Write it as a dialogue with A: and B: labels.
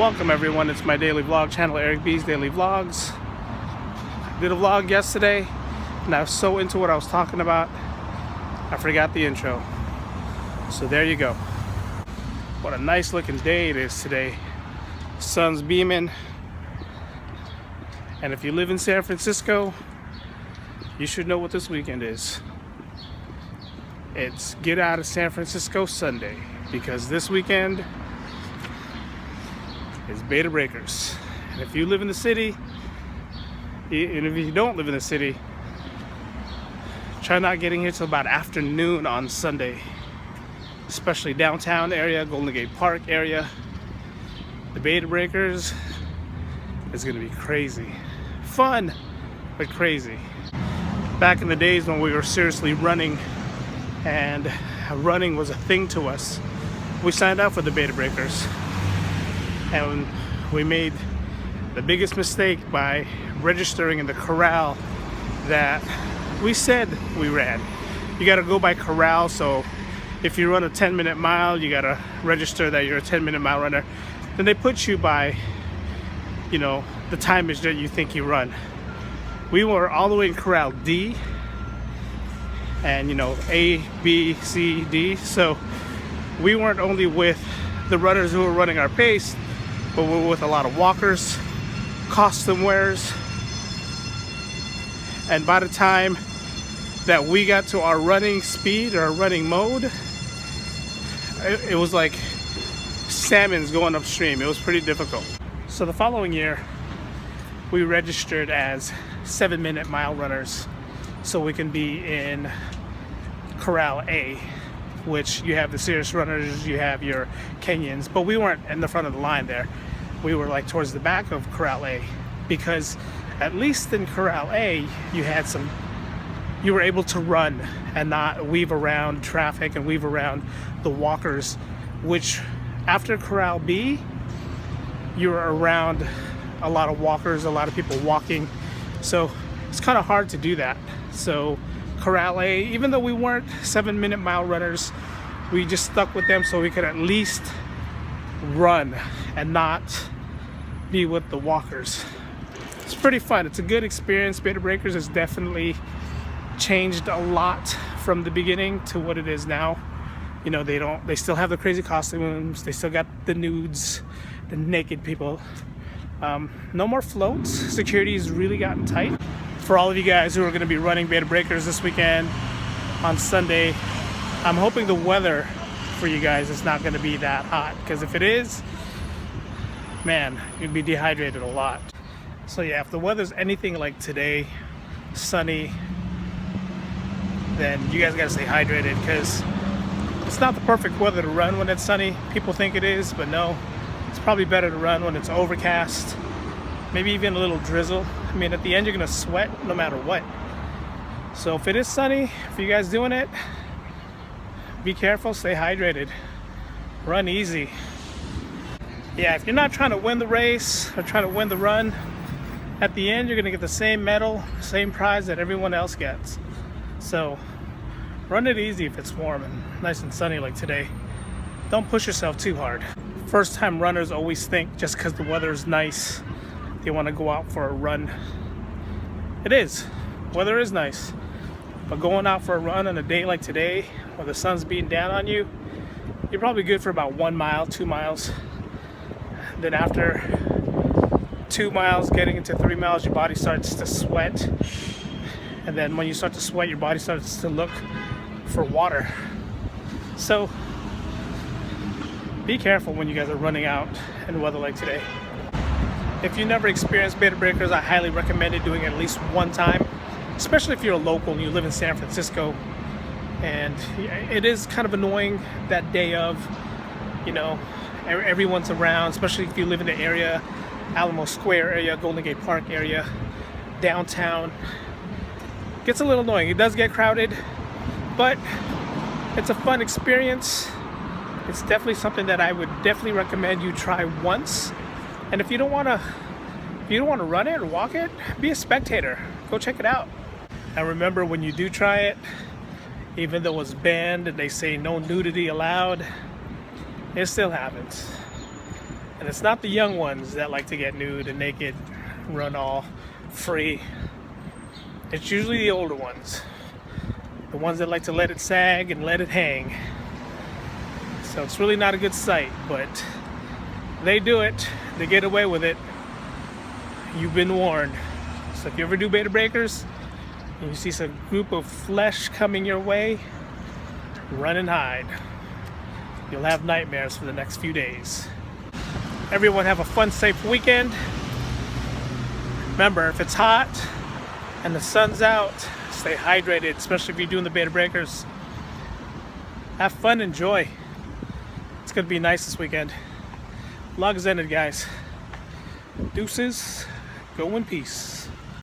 A: Welcome everyone, it's my daily vlog channel, Eric B's Daily Vlogs. Did a vlog yesterday and I was so into what I was talking about I forgot the intro. So there you go. What a nice looking day it is today. Sun's beaming. And if you live in San Francisco, you should know what this weekend is. It's Get Out of San Francisco Sunday, because this weekend is Bay to Breakers. And if you live in the city, and if you don't live in the city, try not getting here till about afternoon on Sunday, especially downtown area, Golden Gate Park area. The Bay to Breakers is gonna be crazy. Fun, but crazy. Back in the days when we were seriously running and running was a thing to us, we signed up for the Bay to Breakers. And we made the biggest mistake by registering in the corral that we said we ran. You gotta go by corral, so if you run a 10-minute mile, you gotta register that you're a 10-minute mile runner. Then they put you by, you know, the timage that you think you run. We were all the way in corral D, and you know, A, B, C, D. So we weren't only with the runners who were running our pace, but we were with a lot of walkers, costume wearers. And by the time that we got to our running speed or running mode, it was like salmons going upstream. It was pretty difficult. So the following year, we registered as 7-minute mile runners, so we can be in Corral A, which you have the serious runners, you have your Kenyans, but we weren't in the front of the line there. We were like towards the back of Corral A, because at least in Corral A, you were able to run and not weave around traffic and weave around the walkers, which after Corral B, you were around a lot of walkers, a lot of people walking. So it's kind of hard to do that. So Corral A, even though we weren't 7-minute mile runners, we just stuck with them so we could at least run and not be with the walkers. It's pretty fun. It's a good experience. Bay to Breakers has definitely changed a lot from the beginning to what it is now. You know, they still have the crazy costumes, they still got the nudes, the naked people. No more floats. Security's really gotten tight. For all of you guys who are going to be running Bay to Breakers this weekend on Sunday, I'm hoping the weather for you guys is not going to be that hot, because if it is, man, you'd be dehydrated a lot. So yeah, if the weather's anything like today, sunny, then you guys got to stay hydrated, because it's not the perfect weather to run when it's sunny. People think it is, but no. It's probably better to run when it's overcast, maybe even a little drizzle. I mean, at the end, you're gonna sweat no matter what. So if it is sunny, if you guys doing it, be careful, stay hydrated, run easy. Yeah, if you're not trying to win the race or trying to win the run, at the end, you're gonna get the same medal, same prize that everyone else gets. So run it easy if it's warm and nice and sunny like today. Don't push yourself too hard. First time runners always think just because the weather is nice, they want to go out for a run. It is. Weather is nice. But going out for a run on a day like today, where the sun's beating down on you, you're probably good for about 1 mile, 2 miles. Then after 2 miles, getting into 3 miles, your body starts to sweat. And then when you start to sweat, your body starts to look for water. So be careful when you guys are running out in weather like today. If you never experienced Bay to Breakers, I highly recommend it doing it at least one time, especially if you're a local and you live in San Francisco. And it is kind of annoying that day of, you know, everyone's around, especially if you live in the area, Alamo Square area, Golden Gate Park area, downtown. It gets a little annoying. It does get crowded, but it's a fun experience. It's definitely something that I would definitely recommend you try once. And if you don't want to run it or walk it, be a spectator. Go check it out. And remember, when you do try it, even though it's banned and they say no nudity allowed, it still happens. And it's not the young ones that like to get nude and naked, run all free. It's usually the older ones. The ones that like to let it sag and let it hang. So it's really not a good sight, but they do it. They get away with it. You've been warned. So if you ever do beta breakers and you see some group of flesh coming your way, run and hide. You'll have nightmares for the next few days. Everyone have a fun, safe weekend. Remember, if it's hot and the sun's out, stay hydrated, especially if you're doing the beta breakers. Have fun, enjoy. It's gonna be nice this weekend. Vlog is ended, guys. Deuces, go in peace.